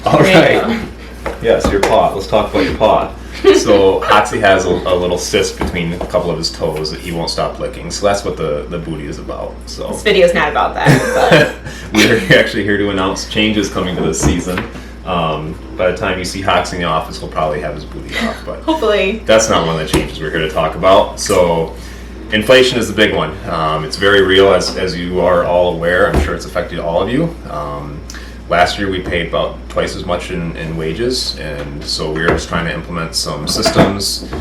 All right. Yes, your paw. Let's talk about your paw. So Hoxie has a little cyst between a couple of his toes that he won't stop licking. So that's what the booty is about. So this video's not about that. But we're actually here to announce changes coming to this season. By the time you see Hoxie in the office, he'll probably have his booty off. But hopefully. That's not one of the changes we're here to talk about. So inflation is the big one. It's very real, as you are all aware. I'm sure it's affected all of you. Last year we paid about twice as much in wages, and so we're just trying to implement some systems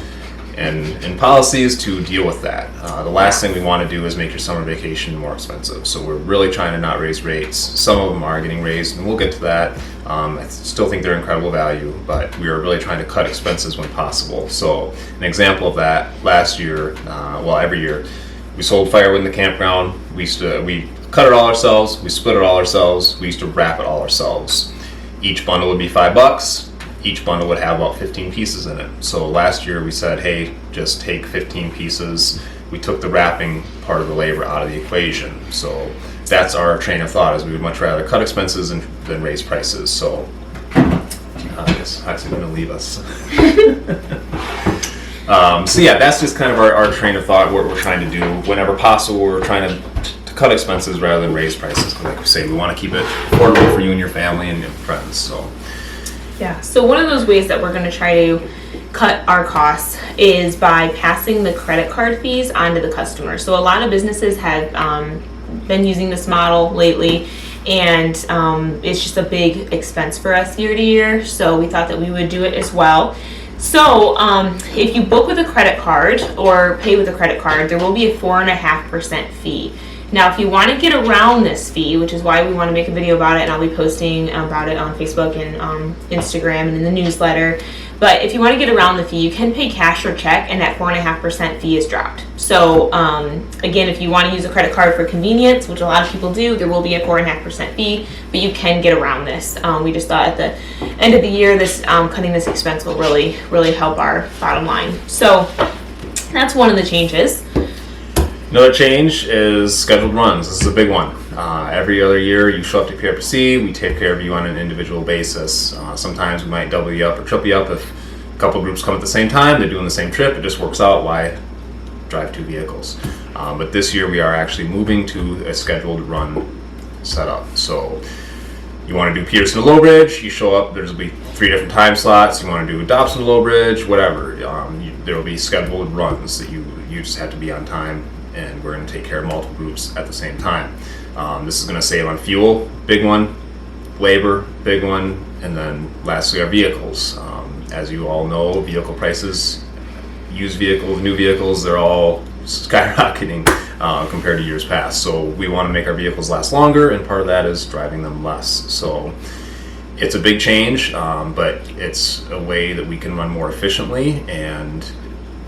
and policies to deal with that. The last thing we want to do is make your summer vacation more expensive. So we're really trying to not raise rates. Some of them are getting raised, and we'll get to that. I still think they're incredible value, but we are really trying to cut expenses when possible. So an example of that, last year, every year, we sold firewood in the campground. We cut it all ourselves, we split it all ourselves, we used to wrap it all ourselves. Each bundle would be $5. Each bundle would have about 15 pieces in it. So last year we said, hey, just take 15 pieces. We took the wrapping part of the labor out of the equation. So that's our train of thought, is we would much rather cut expenses than raise prices. So I guess Hoxie's going to leave us. So yeah, that's just kind of our train of thought, what we're trying to do. Whenever possible, we're trying to cut expenses rather than raise prices. Because like we say, we want to keep it affordable for you and your family and your friends. So yeah, so one of those ways that we're going to try to cut our costs is by passing the credit card fees onto the customer. So a lot of businesses have been using this model lately, and it's just a big expense for us year to year. So we thought that we would do it as well. So if you book with a credit card or pay with a credit card, there will be a 4.5% fee. Now, if you want to get around this fee, which is why we want to make a video about it, and I'll be posting about it on Facebook and Instagram and in the newsletter. But if you want to get around the fee, you can pay cash or check, and that 4.5% fee is dropped. So again, if you want to use a credit card for convenience, which a lot of people do, there will be a 4.5% fee, but you can get around this. We just thought at the end of the year, this cutting this expense will really, really help our bottom line. So that's one of the changes. Another change is scheduled runs. This is a big one. Every other year you show up to PRPC, we take care of you on an individual basis. Sometimes we might double you up or triple you up if a couple groups come at the same time, they're doing the same trip, it just works out. Why drive two vehicles? But this year we are actually moving to a scheduled run setup. So you want to do Peterson to Lowbridge, you show up, there's will be 3 different time slots. You want to do Dobson to Lowbridge, whatever. There will be scheduled runs that you just have to be on time, and we're going to take care of multiple groups at the same time. This is going to save on fuel, big one, labor, big one, and then lastly our vehicles. As you all know, vehicle prices, used vehicles, new vehicles, they're all skyrocketing compared to years past. So we want to make our vehicles last longer, and part of that is driving them less. So it's a big change, but it's a way that we can run more efficiently and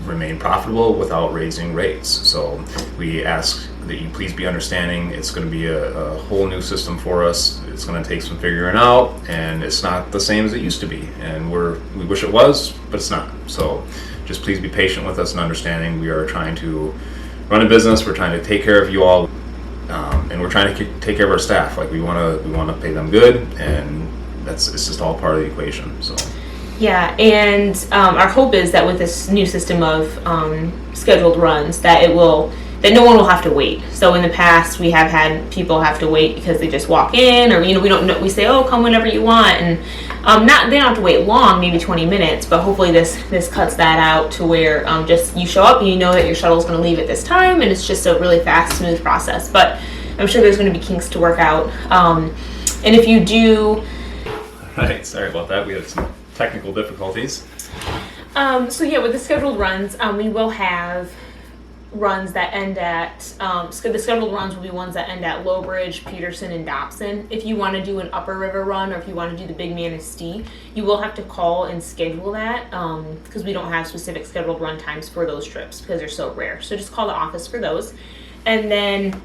remain profitable without raising rates. So we ask that you please be understanding. It's going to be a whole new system for us. It's going to take some figuring out, and it's not the same as it used to be, and we wish it was, but it's not. So just please be patient with us and understanding. We are trying to run a business, we're trying to take care of you all, and we're trying to take care of our staff. Like we want to pay them good, and it's just all part of the equation. So yeah, and our hope is that with this new system of scheduled runs, that no one will have to wait. So in the past, we have had people have to wait because they just walk in, or we don't know. We say, oh, come whenever you want, and they don't have to wait long, maybe 20 minutes. But hopefully, this cuts that out to where just you show up and you know that your shuttle is going to leave at this time, and it's just a really fast, smooth process. But I'm sure there's going to be kinks to work out. And if you do, right, sorry about that. We had some technical difficulties. So yeah, with the scheduled runs, we will have runs that end at the scheduled runs will be ones that end at Lowbridge, Peterson, and Dobson. If you want to do an Upper River run, or if you want to do the Big Manistee, you will have to call and schedule that because we don't have specific scheduled run times for those trips because they're so rare. So just call the office for those. And then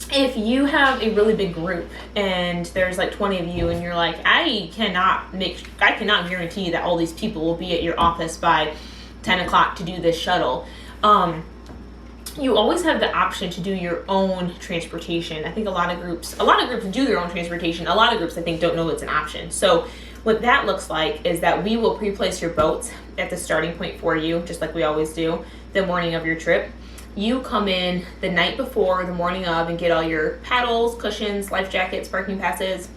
if you have a really big group and there's like 20 of you and you're like, I cannot guarantee that all these people will be at your office by 10 o'clock to do this shuttle. you always have the option to do your own transportation. I think a lot of groups do their own transportation. A lot of groups, I think, don't know it's an option. So what that looks like is that we will pre-place your boats at the starting point for you, just like we always do, the morning of your trip. You come in the night before, the morning of, and get all your paddles, cushions, life jackets, parking passes,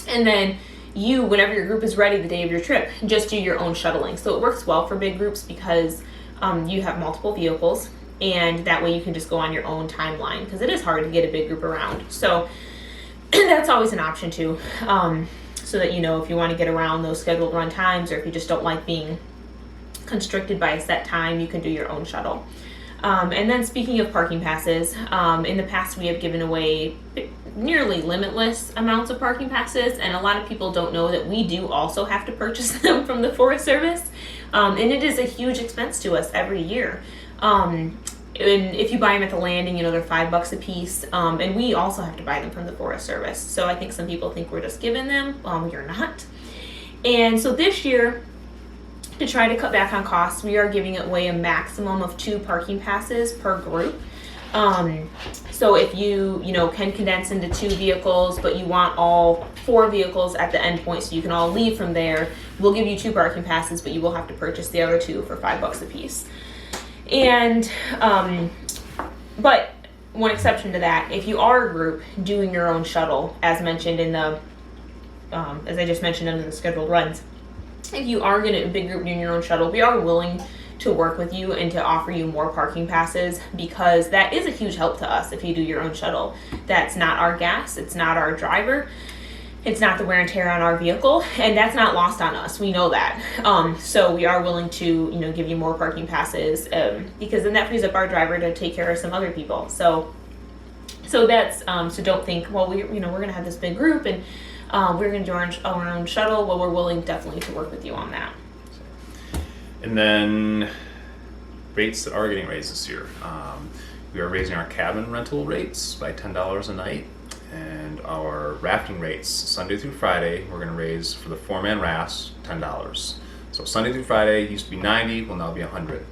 and then you, whenever your group is ready the day of your trip, just do your own shuttling. So it works well for big groups because you have multiple vehicles, and that way you can just go on your own timeline, because it is hard to get a big group around. So that's always an option too, so that you know if you want to get around those scheduled run times, or if you just don't like being constricted by a set time, you can do your own shuttle. And then speaking of parking passes, in the past we have given away nearly limitless amounts of parking passes, and a lot of people don't know that we do also have to purchase them from the Forest Service, and it is a huge expense to us every year. And if you buy them at the landing, you know, they're $5 a piece, and we also have to buy them from the Forest Service. So I think some people think we're just giving them. We are not. And so this year, to try to cut back on costs, we are giving away a maximum of 2 parking passes per group. So if you can condense into 2 vehicles, but you want all 4 vehicles at the end point so you can all leave from there, we'll give you 2 parking passes, but you will have to purchase the other 2 for $5 a piece. And, but one exception to that, if you are a group doing your own shuttle, as mentioned in the, as I just mentioned under the scheduled runs, if you are going to a big group doing your own shuttle, we are willing to work with you and to offer you more parking passes, because that is a huge help to us if you do your own shuttle. That's not our gas, it's not our driver, it's not the wear and tear on our vehicle, and that's not lost on us. We know that. So we are willing to, give you more parking passes, because then that frees up our driver to take care of some other people. So that's, so don't think, well, we're going to have this big group and we're going to do our own shuttle. Well, we're willing definitely to work with you on that. And then rates that are getting raised this year. We are raising our cabin rental rates by $10 a night, and our rafting rates Sunday through Friday we're going to raise for the 4-man rafts $10. So Sunday through Friday used to be $90, will now be $100.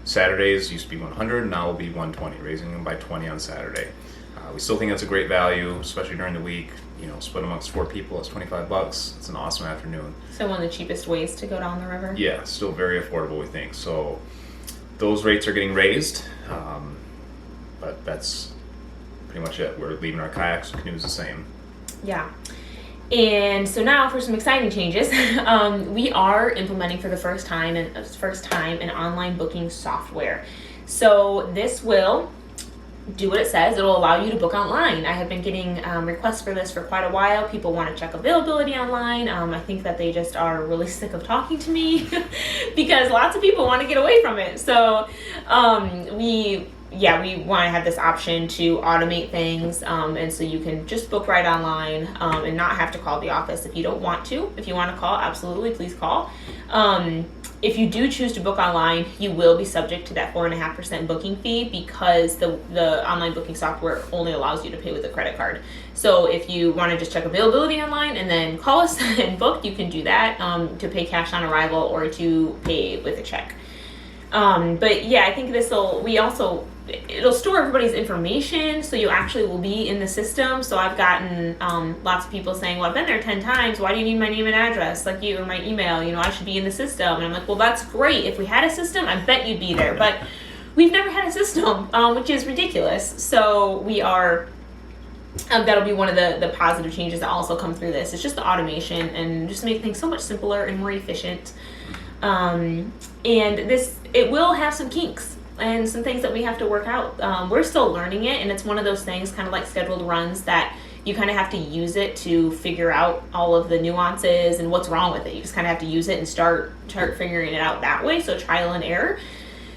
Saturdays used to be $100, now will be $120, raising them by $20 on Saturday. We still think that's a great value, especially during the week. Split amongst 4 people, it's $25. It's an awesome afternoon. So one of the cheapest ways to go down the river? Yeah, still very affordable, we think. So those rates are getting raised, but that's pretty much it. We're leaving our kayaks and canoes the same. Yeah. And so now for some exciting changes. We are implementing for the first time an online booking software. So this will do what it says. It'll allow you to book online. I have been getting requests for this for quite a while. People want to check availability online. I think that they just are really sick of talking to me because lots of people want to get away from it. So we want to have this option to automate things, and so you can just book right online and not have to call the office if you don't want to. If you want to call, absolutely, please call. If you do choose to book online, you will be subject to that 4.5% booking fee, because the online booking software only allows you to pay with a credit card. So if you want to just check availability online and then call us and book, you can do that, to pay cash on arrival or to pay with a check. But yeah, I think it'll store everybody's information, so you actually will be in the system. So I've gotten lots of people saying, well, I've been there 10 times, why do you need my name and address, like you, or my email, I should be in the system. And I'm like, well, that's great. If we had a system, I bet you'd be there, but we've never had a system, which is ridiculous. So we are, that'll be one of the positive changes that also come through this. It's just the automation and just make things so much simpler and more efficient. And it will have some kinks and some things that we have to work out. We're still learning it, and it's one of those things, kind of like scheduled runs, that you kind of have to use it to figure out all of the nuances and what's wrong with it. You just kind of have to use it and start figuring it out that way. So trial and error.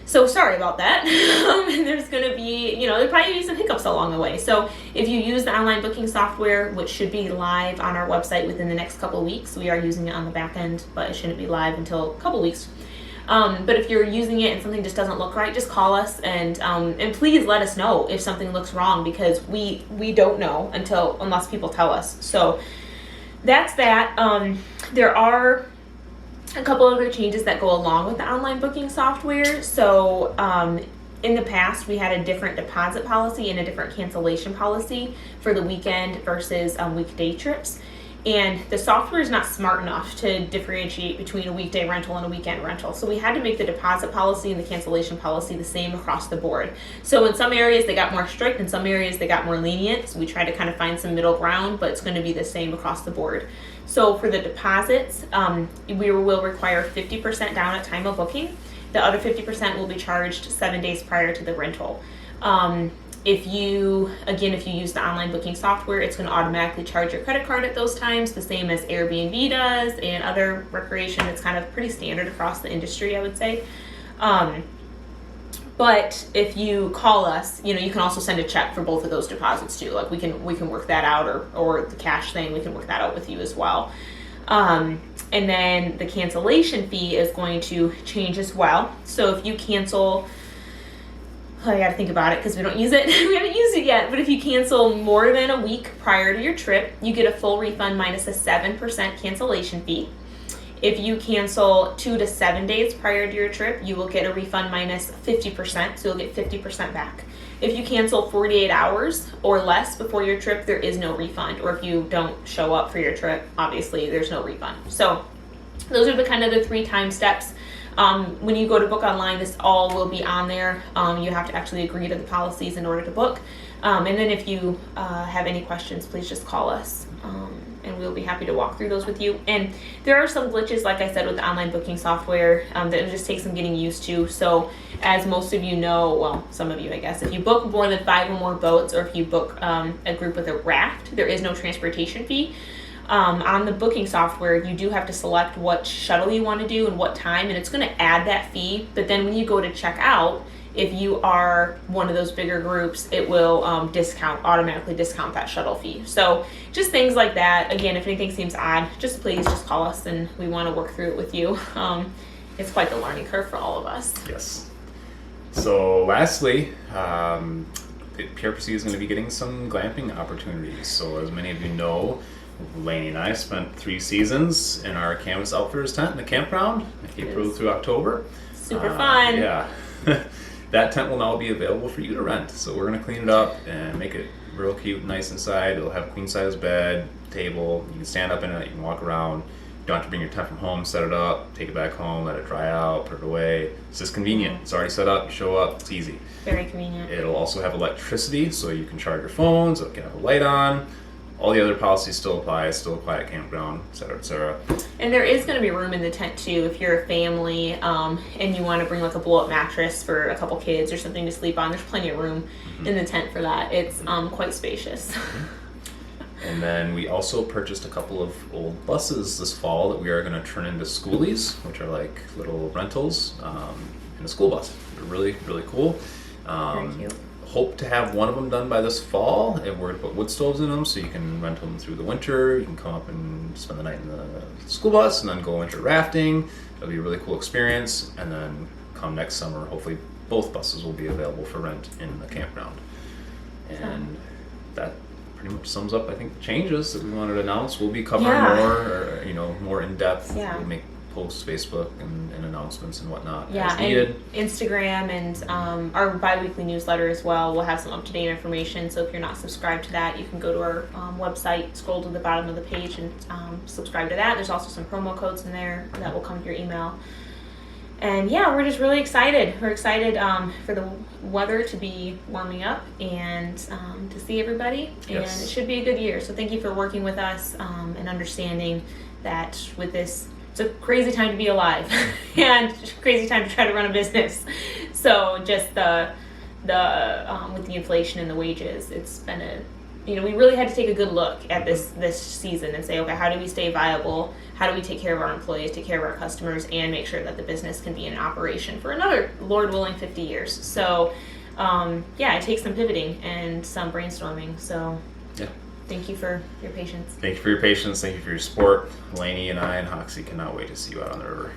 So sorry about that. And there's going to be, there'll probably be some hiccups along the way. So if you use the online booking software, which should be live on our website within the next couple of weeks, we are using it on the back end, but it shouldn't be live until a couple weeks. But if you're using it and something just doesn't look right, just call us and please let us know if something looks wrong, because we don't know unless people tell us. So that's that. There are a couple other changes that go along with the online booking software. So In the past, we had a different deposit policy and a different cancellation policy for the weekend versus weekday trips. And the software is not smart enough to differentiate between a weekday rental and a weekend rental. So we had to make the deposit policy and the cancellation policy the same across the board. So in some areas they got more strict, in some areas they got more lenient. So we tried to kind of find some middle ground, but it's going to be the same across the board. So for the deposits, we will require 50% down at time of booking. The other 50% will be charged 7 days prior to the rental. If you use the online booking software, it's going to automatically charge your credit card at those times, the same as Airbnb does and other recreation. It's kind of pretty standard across the industry, I would say. But if you call us, you can also send a check for both of those deposits too. Like we can work that out, or the cash thing, we can work that out with you as well. And then the cancellation fee is going to change as well. So if you cancel, I gotta think about it because we don't use it. We haven't used it yet. But if you cancel more than a week prior to your trip, you get a full refund minus a 7% cancellation fee. If you cancel 2 to 7 days prior to your trip, you will get a refund minus 50%, so you'll get 50% back. If you cancel 48 hours or less before your trip, there is no refund. Or if you don't show up for your trip, obviously there's no refund. So those are the 3 time steps. When you go to book online, this all will be on there. You have to actually agree to the policies in order to book. And then if you have any questions, please just call us. And we'll be happy to walk through those with you. And there are some glitches, like I said, with the online booking software that it just takes some getting used to. So as most of you know, well, some of you, I guess, if you book more than 5 or more boats, or if you book a group with a raft, there is no transportation fee. On the booking software, you do have to select what shuttle you want to do and what time, and it's going to add that fee. But then when you go to check out, if you are one of those bigger groups, it will automatically discount that shuttle fee. So just things like that. Again, if anything seems odd, please call us and we want to work through it with you. It's quite the learning curve for all of us. Yes. So lastly, PRPC is going to be getting some glamping opportunities. So as many of you know, Lainey and I spent 3 seasons in our Canvas Outfitters tent in the campground, April through October. Super fun. Yeah. That tent will now be available for you to rent. So we're going to clean it up and make it real cute and nice inside. It'll have a queen size bed, table. You can stand up in it, you can walk around. You don't have to bring your tent from home, set it up, take it back home, let it dry out, put it away. It's just convenient. It's already set up, you show up, it's easy. Very convenient. It'll also have electricity, so you can charge your phones, it can have a light on. All the other policies still apply. It's still a quiet campground, et cetera, et cetera. And there is going to be room in the tent too if you're a family and you want to bring like a blow-up mattress for a couple kids or something to sleep on. There's plenty of room in the tent for that. It's quite spacious. And then we also purchased a couple of old buses this fall that we are going to turn into schoolies, which are like little rentals in a school bus. They're really, really cool. Very cute. Hope to have one of them done by this fall, and we're going to put wood stoves in them so you can rent them through the winter. You can come up and spend the night in the school bus and then go winter rafting. It'll be a really cool experience. And then come next summer, hopefully both buses will be available for rent in the campground. And that pretty much sums up, I think, the changes that we wanted to announce. We'll be covering more in depth. Yeah. We'll make posts, Facebook, and announcements and whatnot Yeah, as needed. and Instagram and our bi-weekly newsletter as well. We'll have some up-to-date information. So if you're not subscribed to that, you can go to our website, scroll to the bottom of the page, and subscribe to that. There's also some promo codes in there that will come to your email. And yeah, we're just really excited. We're excited for the weather to be warming up and to see everybody. And Yes. it should be a good year. So thank you for working with us and understanding that with this, it's a crazy time to be alive and a crazy time to try to run a business. So just the with the inflation and the wages, it's been we really had to take a good look at this season and say, okay, how do we stay viable? How do we take care of our employees, take care of our customers, and make sure that the business can be in operation for another, Lord willing, 50 years. So it takes some pivoting and some brainstorming. So Yeah. thank you for your patience. Thank you for your patience. Thank you for your support. Lainey and I and Hoxie cannot wait to see you out on the river.